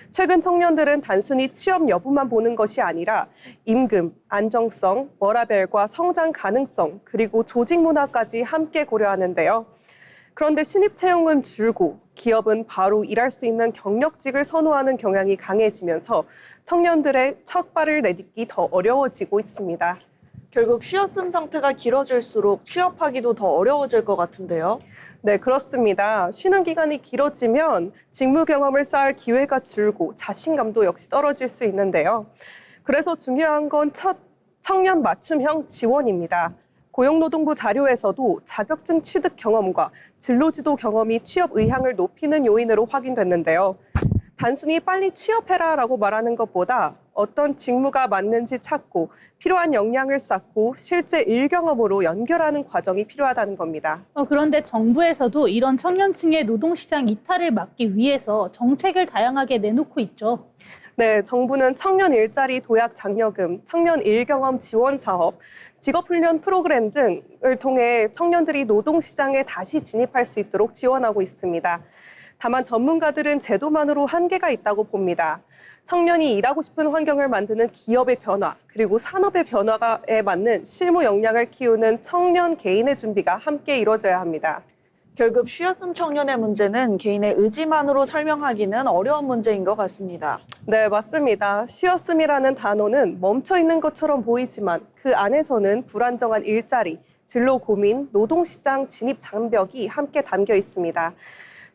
최근 청년들은 단순히 취업 여부만 보는 것이 아니라 임금, 안정성, 워라밸과 성장 가능성, 그리고 조직 문화까지 함께 고려하는데요. 그런데 신입 채용은 줄고 기업은 바로 일할 수 있는 경력직을 선호하는 경향이 강해지면서 청년들의 첫 발을 내딛기 더 어려워지고 있습니다. 결국 쉬었음 상태가 길어질수록 취업하기도 더 어려워질 것 같은데요. 네, 그렇습니다. 쉬는 기간이 길어지면 직무 경험을 쌓을 기회가 줄고 자신감도 역시 떨어질 수 있는데요. 그래서 중요한 건 청년 맞춤형 지원입니다. 고용노동부 자료에서도 자격증 취득 경험과 진로지도 경험이 취업 의향을 높이는 요인으로 확인됐는데요. 단순히 빨리 취업해라라고 말하는 것보다 어떤 직무가 맞는지 찾고 필요한 역량을 쌓고 실제 일 경험으로 연결하는 과정이 필요하다는 겁니다. 그런데 정부에서도 이런 청년층의 노동시장 이탈을 막기 위해서 정책을 다양하게 내놓고 있죠. 네, 정부는 청년 일자리 도약 장려금, 청년 일경험 지원 사업, 직업훈련 프로그램 등을 통해 청년들이 노동시장에 다시 진입할 수 있도록 지원하고 있습니다. 다만 전문가들은 제도만으로 한계가 있다고 봅니다. 청년이 일하고 싶은 환경을 만드는 기업의 변화, 그리고 산업의 변화에 맞는 실무 역량을 키우는 청년 개인의 준비가 함께 이루어져야 합니다. 결국 쉬었음 청년의 문제는 개인의 의지만으로 설명하기는 어려운 문제인 것 같습니다. 네, 맞습니다. 쉬었음이라는 단어는 멈춰 있는 것처럼 보이지만 그 안에서는 불안정한 일자리, 진로 고민, 노동시장 진입 장벽이 함께 담겨 있습니다.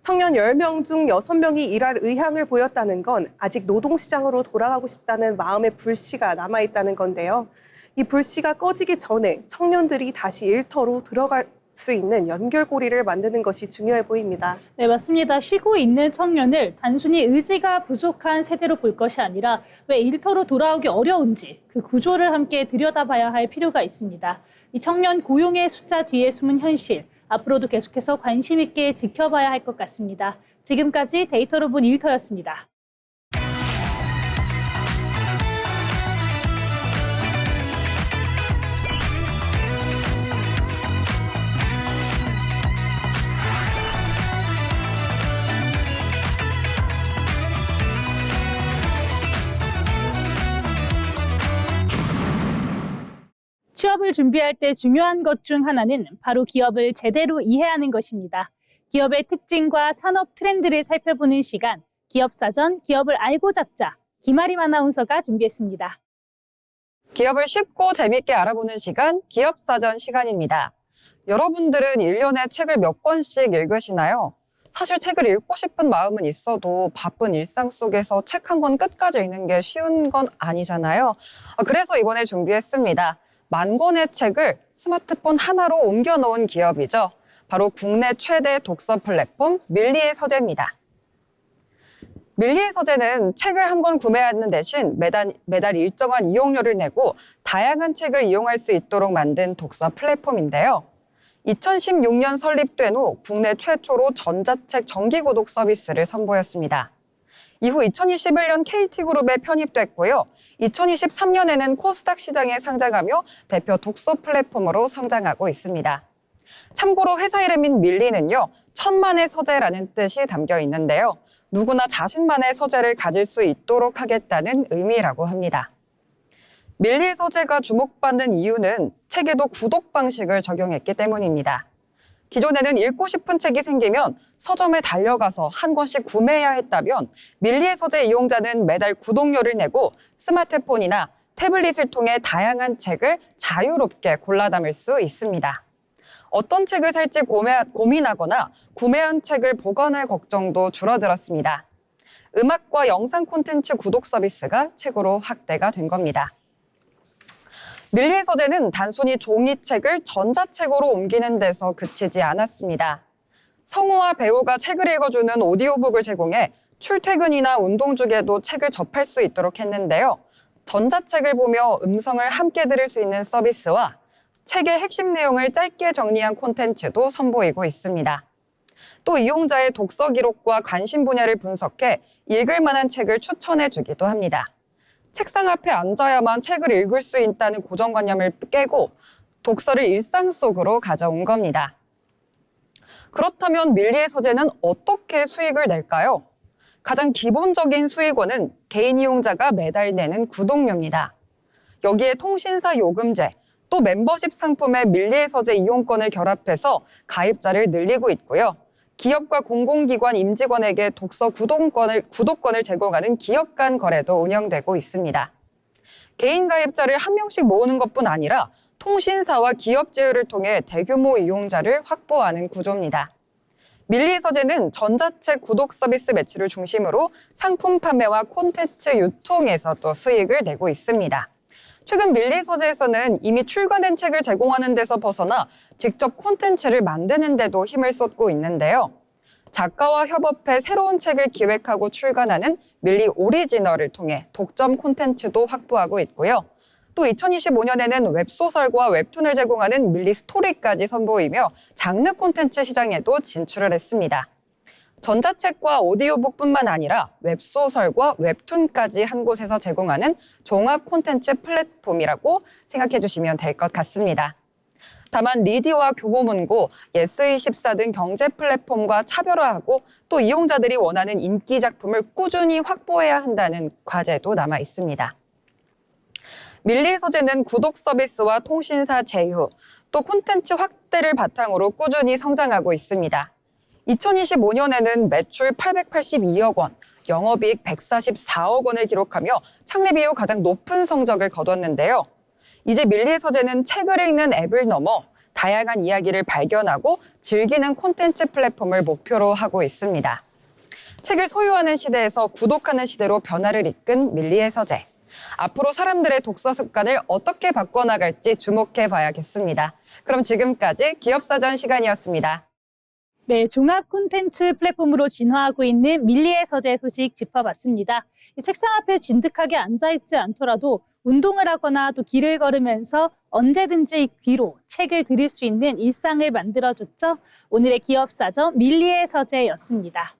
청년 10명 중 6명이 일할 의향을 보였다는 건 아직 노동시장으로 돌아가고 싶다는 마음의 불씨가 남아있다는 건데요. 이 불씨가 꺼지기 전에 청년들이 다시 일터로 들어갈 수 있는 연결고리를 만드는 것이 중요해 보입니다. 네, 맞습니다. 쉬고 있는 청년을 단순히 의지가 부족한 세대로 볼 것이 아니라 왜 일터로 돌아오기 어려운지 그 구조를 함께 들여다봐야 할 필요가 있습니다. 이 청년 고용의 숫자 뒤에 숨은 현실, 앞으로도 계속해서 관심 있게 지켜봐야 할 것 같습니다. 지금까지 데이터로 본 일터였습니다. 취업을 준비할 때 중요한 것 중 하나는 바로 기업을 제대로 이해하는 것입니다. 기업의 특징과 산업 트렌드를 살펴보는 시간, 기업사전, 기업을 알고 잡자. 김아림 아나운서가 준비했습니다. 기업을 쉽고 재밌게 알아보는 시간, 기업사전 시간입니다. 여러분들은 1년에 책을 몇 권씩 읽으시나요? 사실 책을 읽고 싶은 마음은 있어도 바쁜 일상 속에서 책 한 권 끝까지 읽는 게 쉬운 건 아니잖아요. 그래서 이번에 준비했습니다. 10,000권의 책을 스마트폰 하나로 옮겨 놓은 기업이죠. 바로 국내 최대 독서 플랫폼 밀리의 서재입니다. 밀리의 서재는 책을 한 권 구매하는 대신 매달 일정한 이용료를 내고 다양한 책을 이용할 수 있도록 만든 독서 플랫폼인데요. 2016년 설립된 후 국내 최초로 전자책 정기구독 서비스를 선보였습니다. 이후 2021년 KT그룹에 편입됐고요. 2023년에는 코스닥 시장에 상장하며 대표 독서 플랫폼으로 성장하고 있습니다. 참고로 회사 이름인 밀리는요, 천만의 서재라는 뜻이 담겨 있는데요. 누구나 자신만의 서재를 가질 수 있도록 하겠다는 의미라고 합니다. 밀리의 서재가 주목받는 이유는 책에도 구독 방식을 적용했기 때문입니다. 기존에는 읽고 싶은 책이 생기면 서점에 달려가서 한 권씩 구매해야 했다면 밀리의 서재 이용자는 매달 구독료를 내고 스마트폰이나 태블릿을 통해 다양한 책을 자유롭게 골라 담을 수 있습니다. 어떤 책을 살지 고민하거나 구매한 책을 보관할 걱정도 줄어들었습니다. 음악과 영상 콘텐츠 구독 서비스가 책으로 확대가 된 겁니다. 밀리의 서재는 단순히 종이책을 전자책으로 옮기는 데서 그치지 않았습니다. 성우와 배우가 책을 읽어주는 오디오북을 제공해 출퇴근이나 운동 중에도 책을 접할 수 있도록 했는데요. 전자책을 보며 음성을 함께 들을 수 있는 서비스와 책의 핵심 내용을 짧게 정리한 콘텐츠도 선보이고 있습니다. 또 이용자의 독서 기록과 관심 분야를 분석해 읽을 만한 책을 추천해 주기도 합니다. 책상 앞에 앉아야만 책을 읽을 수 있다는 고정관념을 깨고 독서를 일상 속으로 가져온 겁니다. 그렇다면 밀리의 서재는 어떻게 수익을 낼까요? 가장 기본적인 수익원은 개인 이용자가 매달 내는 구독료입니다. 여기에 통신사 요금제, 또 멤버십 상품의 밀리의 서재 이용권을 결합해서 가입자를 늘리고 있고요. 기업과 공공기관 임직원에게 독서 구독권을 제공하는 기업 간 거래도 운영되고 있습니다. 개인 가입자를 한 명씩 모으는 것뿐 아니라 통신사와 기업 제휴를 통해 대규모 이용자를 확보하는 구조입니다. 밀리의 서재는 전자책 구독 서비스 매출을 중심으로 상품 판매와 콘텐츠 유통에서도 수익을 내고 있습니다. 최근 밀리의 서재에서는 이미 출간된 책을 제공하는 데서 벗어나 직접 콘텐츠를 만드는 데도 힘을 쏟고 있는데요. 작가와 협업해 새로운 책을 기획하고 출간하는 밀리 오리지널을 통해 독점 콘텐츠도 확보하고 있고요. 또 2025년에는 웹소설과 웹툰을 제공하는 밀리 스토리까지 선보이며 장르 콘텐츠 시장에도 진출을 했습니다. 전자책과 오디오북뿐만 아니라 웹소설과 웹툰까지 한 곳에서 제공하는 종합 콘텐츠 플랫폼이라고 생각해 주시면 될 것 같습니다. 다만 리디와 교보문고, 예스24 등 경제 플랫폼과 차별화하고 또 이용자들이 원하는 인기 작품을 꾸준히 확보해야 한다는 과제도 남아 있습니다. 밀리의 서재는 구독 서비스와 통신사 제휴, 또 콘텐츠 확대를 바탕으로 꾸준히 성장하고 있습니다. 2025년에는 매출 882억 원, 영업이익 144억 원을 기록하며 창립 이후 가장 높은 성적을 거뒀는데요. 이제 밀리의 서재는 책을 읽는 앱을 넘어 다양한 이야기를 발견하고 즐기는 콘텐츠 플랫폼을 목표로 하고 있습니다. 책을 소유하는 시대에서 구독하는 시대로 변화를 이끈 밀리의 서재. 앞으로 사람들의 독서 습관을 어떻게 바꿔나갈지 주목해 봐야겠습니다. 그럼 지금까지 기업사전 시간이었습니다. 네, 종합 콘텐츠 플랫폼으로 진화하고 있는 밀리의 서재 소식 짚어봤습니다. 이 책상 앞에 진득하게 앉아있지 않더라도 운동을 하거나 또 길을 걸으면서 언제든지 귀로 책을 들을 수 있는 일상을 만들어줬죠. 오늘의 기업사전 밀리의 서재였습니다.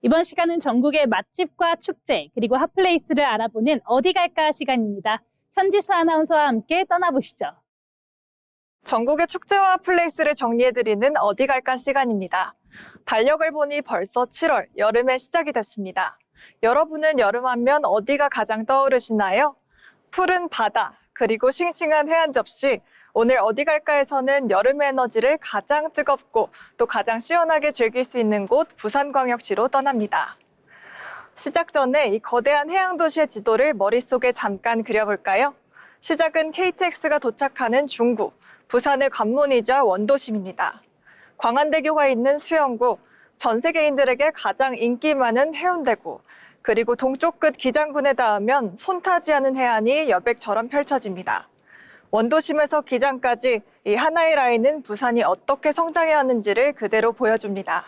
이번 시간은 전국의 맛집과 축제 그리고 핫플레이스를 알아보는 어디 갈까 시간입니다. 현지수 아나운서와 함께 떠나보시죠. 전국의 축제와 핫플레이스를 정리해드리는 어디 갈까 시간입니다. 달력을 보니 벌써 7월, 여름의 시작이 됐습니다. 여러분은 여름하면 어디가 가장 떠오르시나요? 푸른 바다, 그리고 싱싱한 해안 접시, 오늘 어디 갈까에서는 여름 에너지를 가장 뜨겁고 또 가장 시원하게 즐길 수 있는 곳 부산광역시로 떠납니다. 시작 전에 이 거대한 해양도시의 지도를 머릿속에 잠깐 그려볼까요? 시작은 KTX가 도착하는 중구, 부산의 관문이자 원도심입니다. 광안대교가 있는 수영구, 전 세계인들에게 가장 인기 많은 해운대구, 그리고 동쪽 끝 기장군에 닿으면 손타지 않은 해안이 여백처럼 펼쳐집니다. 원도심에서 기장까지 이 하나의 라인은 부산이 어떻게 성장해 왔는지를 그대로 보여줍니다.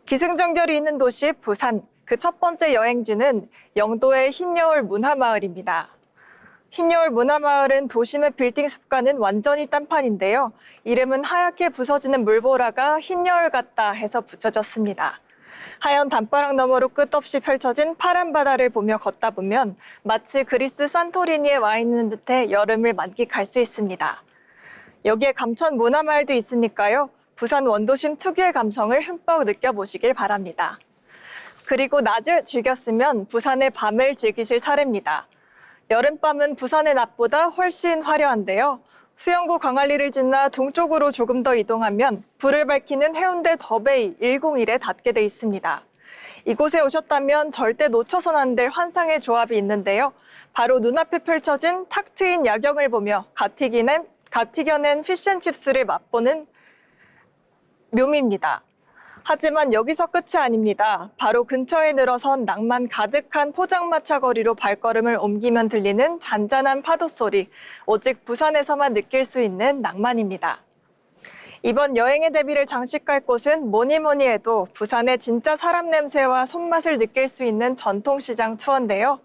기승전결이 있는 도시 부산, 그 첫 번째 여행지는 영도의 흰여울 문화마을입니다. 흰여울 문화마을은 도심의 빌딩 숲과는 완전히 딴판인데요. 이름은 하얗게 부서지는 물보라가 흰여울 같다 해서 붙여졌습니다. 하얀 담바락 너머로 끝없이 펼쳐진 파란 바다를 보며 걷다 보면 마치 그리스 산토리니에 와 있는 듯해 여름을 만끽할 수 있습니다. 여기에 감천 문화마을도 있으니까요. 부산 원도심 특유의 감성을 흠뻑 느껴보시길 바랍니다. 그리고 낮을 즐겼으면 부산의 밤을 즐기실 차례입니다. 여름밤은 부산의 낮보다 훨씬 화려한데요. 수영구 광안리를 지나 동쪽으로 조금 더 이동하면 불을 밝히는 해운대 더베이 101에 닿게 돼 있습니다. 이곳에 오셨다면 절대 놓쳐선 안 될 환상의 조합이 있는데요. 바로 눈앞에 펼쳐진 탁 트인 야경을 보며 갓 튀겨낸 피쉬앤칩스를 맛보는 묘미입니다. 하지만 여기서 끝이 아닙니다. 바로 근처에 늘어선 낭만 가득한 포장마차 거리로 발걸음을 옮기면 들리는 잔잔한 파도 소리, 오직 부산에서만 느낄 수 있는 낭만입니다. 이번 여행의 대비를 장식할 곳은 뭐니 해도 부산의 진짜 사람 냄새와 손맛을 느낄 수 있는 전통시장 투어인데요.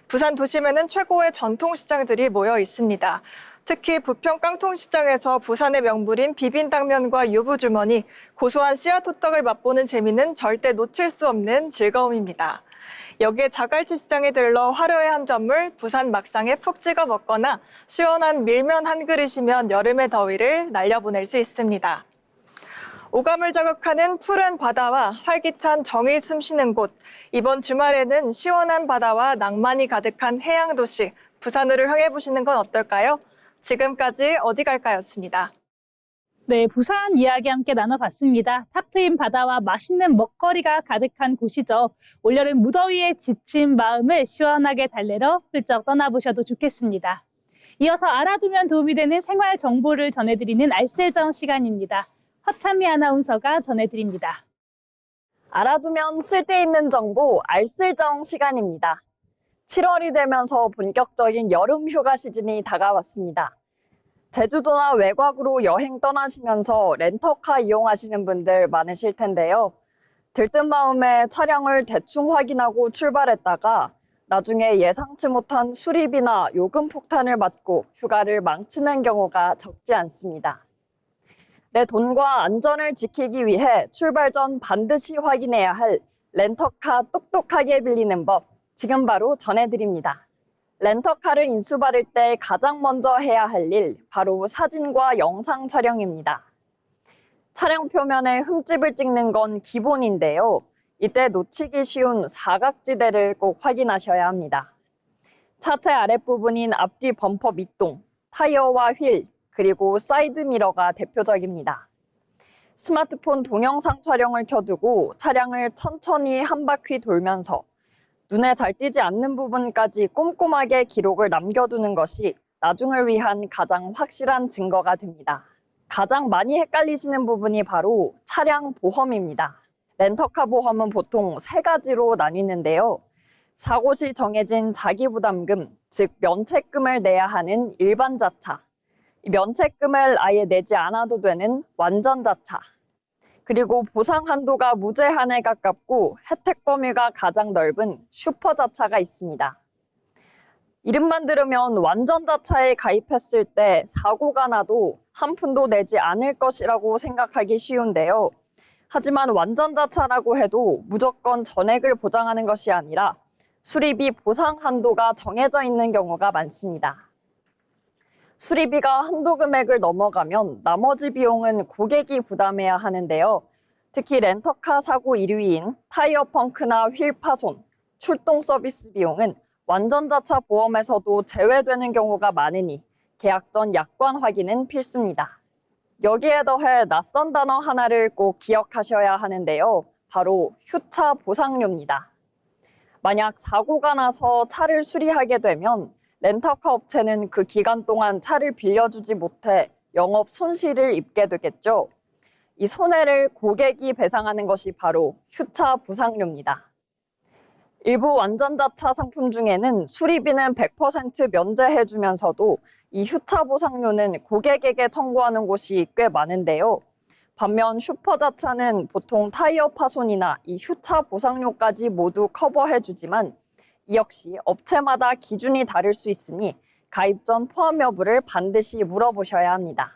부산 도심에는 최고의 전통시장들이 모여 있습니다. 특히 부평 깡통시장에서 부산의 명물인 비빔당면과 유부주머니, 고소한 씨앗호떡을 맛보는 재미는 절대 놓칠 수 없는 즐거움입니다. 여기에 자갈치 시장에 들러 화려의 한 점을 부산 막장에 푹 찍어 먹거나 시원한 밀면 한 그릇이면 여름의 더위를 날려보낼 수 있습니다. 오감을 자극하는 푸른 바다와 활기찬 정이 숨쉬는 곳, 이번 주말에는 시원한 바다와 낭만이 가득한 해양도시, 부산으로 향해 보시는 건 어떨까요? 지금까지 어디 갈까였습니다. 네, 부산 이야기 함께 나눠봤습니다. 탁 트인 바다와 맛있는 먹거리가 가득한 곳이죠. 올여름 무더위에 지친 마음을 시원하게 달래러 훌쩍 떠나보셔도 좋겠습니다. 이어서 알아두면 도움이 되는 생활 정보를 전해드리는 알쓸정 시간입니다. 허찬미 아나운서가 전해드립니다. 알아두면 쓸데있는 정보 알쓸정 시간입니다. 7월이 되면서 본격적인 여름 휴가 시즌이 다가왔습니다. 제주도나 외곽으로 여행 떠나시면서 렌터카 이용하시는 분들 많으실 텐데요. 들뜬 마음에 차량을 대충 확인하고 출발했다가 나중에 예상치 못한 수리비나 요금 폭탄을 맞고 휴가를 망치는 경우가 적지 않습니다. 내 돈과 안전을 지키기 위해 출발 전 반드시 확인해야 할 렌터카 똑똑하게 빌리는 법, 지금 바로 전해드립니다. 렌터카를 인수받을 때 가장 먼저 해야 할 일, 바로 사진과 영상 촬영입니다. 차량 표면에 흠집을 찍는 건 기본인데요. 이때 놓치기 쉬운 사각지대를 꼭 확인하셔야 합니다. 차체 아랫부분인 앞뒤 범퍼 밑동, 타이어와 휠, 그리고 사이드미러가 대표적입니다. 스마트폰 동영상 촬영을 켜두고 차량을 천천히 한 바퀴 돌면서 눈에 잘 띄지 않는 부분까지 꼼꼼하게 기록을 남겨두는 것이 나중을 위한 가장 확실한 증거가 됩니다. 가장 많이 헷갈리시는 부분이 바로 차량 보험입니다. 렌터카 보험은 보통 3가지로 나뉘는데요. 사고 시 정해진 자기부담금, 즉 면책금을 내야 하는 일반자차, 면책금을 아예 내지 않아도 되는 완전자차, 그리고 보상 한도가 무제한에 가깝고 혜택 범위가 가장 넓은 슈퍼자차가 있습니다. 이름만 들으면 완전자차에 가입했을 때 사고가 나도 한 푼도 내지 않을 것이라고 생각하기 쉬운데요. 하지만 완전자차라고 해도 무조건 전액을 보장하는 것이 아니라 수리비 보상 한도가 정해져 있는 경우가 많습니다. 수리비가 한도 금액을 넘어가면 나머지 비용은 고객이 부담해야 하는데요. 특히 렌터카 사고 1위인 타이어 펑크나 휠 파손, 출동 서비스 비용은 완전자차 보험에서도 제외되는 경우가 많으니 계약 전 약관 확인은 필수입니다. 여기에 더해 낯선 단어 하나를 꼭 기억하셔야 하는데요. 바로 휴차 보상료입니다. 만약 사고가 나서 차를 수리하게 되면 렌터카 업체는 그 기간 동안 차를 빌려주지 못해 영업 손실을 입게 되겠죠. 이 손해를 고객이 배상하는 것이 바로 휴차 보상료입니다. 일부 완전자차 상품 중에는 수리비는 100% 면제해주면서도 이 휴차 보상료는 고객에게 청구하는 곳이 꽤 많은데요. 반면 슈퍼자차는 보통 타이어 파손이나 이 휴차 보상료까지 모두 커버해주지만 이 역시 업체마다 기준이 다를 수 있으니 가입 전 포함 여부를 반드시 물어보셔야 합니다.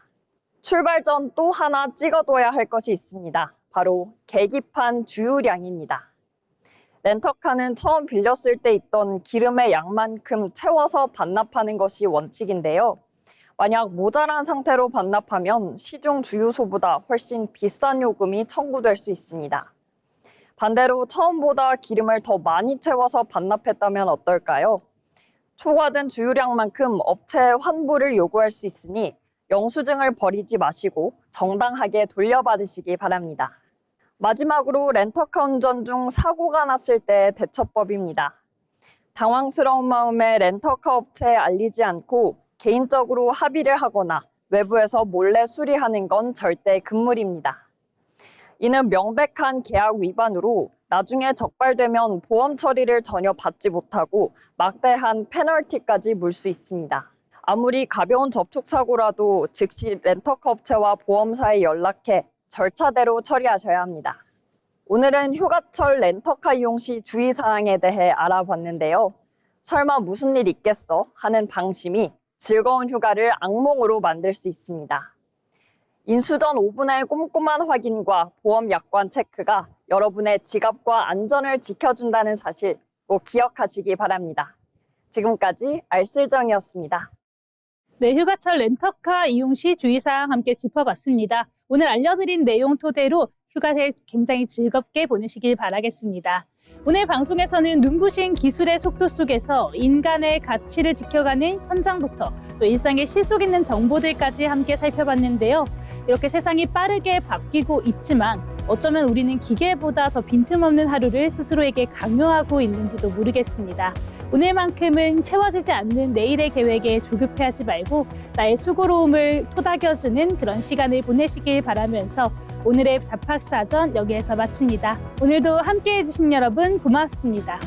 출발 전 또 하나 찍어둬야 할 것이 있습니다. 바로 계기판 주유량입니다. 렌터카는 처음 빌렸을 때 있던 기름의 양만큼 채워서 반납하는 것이 원칙인데요. 만약 모자란 상태로 반납하면 시중 주유소보다 훨씬 비싼 요금이 청구될 수 있습니다. 반대로 처음보다 기름을 더 많이 채워서 반납했다면 어떨까요? 초과된 주유량만큼 업체에 환불을 요구할 수 있으니 영수증을 버리지 마시고 정당하게 돌려받으시기 바랍니다. 마지막으로 렌터카 운전 중 사고가 났을 때 대처법입니다. 당황스러운 마음에 렌터카 업체에 알리지 않고 개인적으로 합의를 하거나 외부에서 몰래 수리하는 건 절대 금물입니다. 이는 명백한 계약 위반으로 나중에 적발되면 보험 처리를 전혀 받지 못하고 막대한 페널티까지 물 수 있습니다. 아무리 가벼운 접촉사고라도 즉시 렌터카 업체와 보험사에 연락해 절차대로 처리하셔야 합니다. 오늘은 휴가철 렌터카 이용 시 주의사항에 대해 알아봤는데요. 설마 무슨 일 있겠어 하는 방심이 즐거운 휴가를 악몽으로 만들 수 있습니다. 인수 전 5분의 꼼꼼한 확인과 보험 약관 체크가 여러분의 지갑과 안전을 지켜준다는 사실 꼭 기억하시기 바랍니다. 지금까지 알쓸정이었습니다. 네, 휴가철 렌터카 이용 시 주의사항 함께 짚어봤습니다. 오늘 알려드린 내용 토대로 휴가를 굉장히 즐겁게 보내시길 바라겠습니다. 오늘 방송에서는 눈부신 기술의 속도 속에서 인간의 가치를 지켜가는 현장부터 또 일상의 실속 있는 정보들까지 함께 살펴봤는데요. 이렇게 세상이 빠르게 바뀌고 있지만 어쩌면 우리는 기계보다 더 빈틈없는 하루를 스스로에게 강요하고 있는지도 모르겠습니다. 오늘만큼은 채워지지 않는 내일의 계획에 조급해하지 말고 나의 수고로움을 토닥여주는 그런 시간을 보내시길 바라면서 오늘의 잡학사전 여기에서 마칩니다. 오늘도 함께해 주신 여러분 고맙습니다.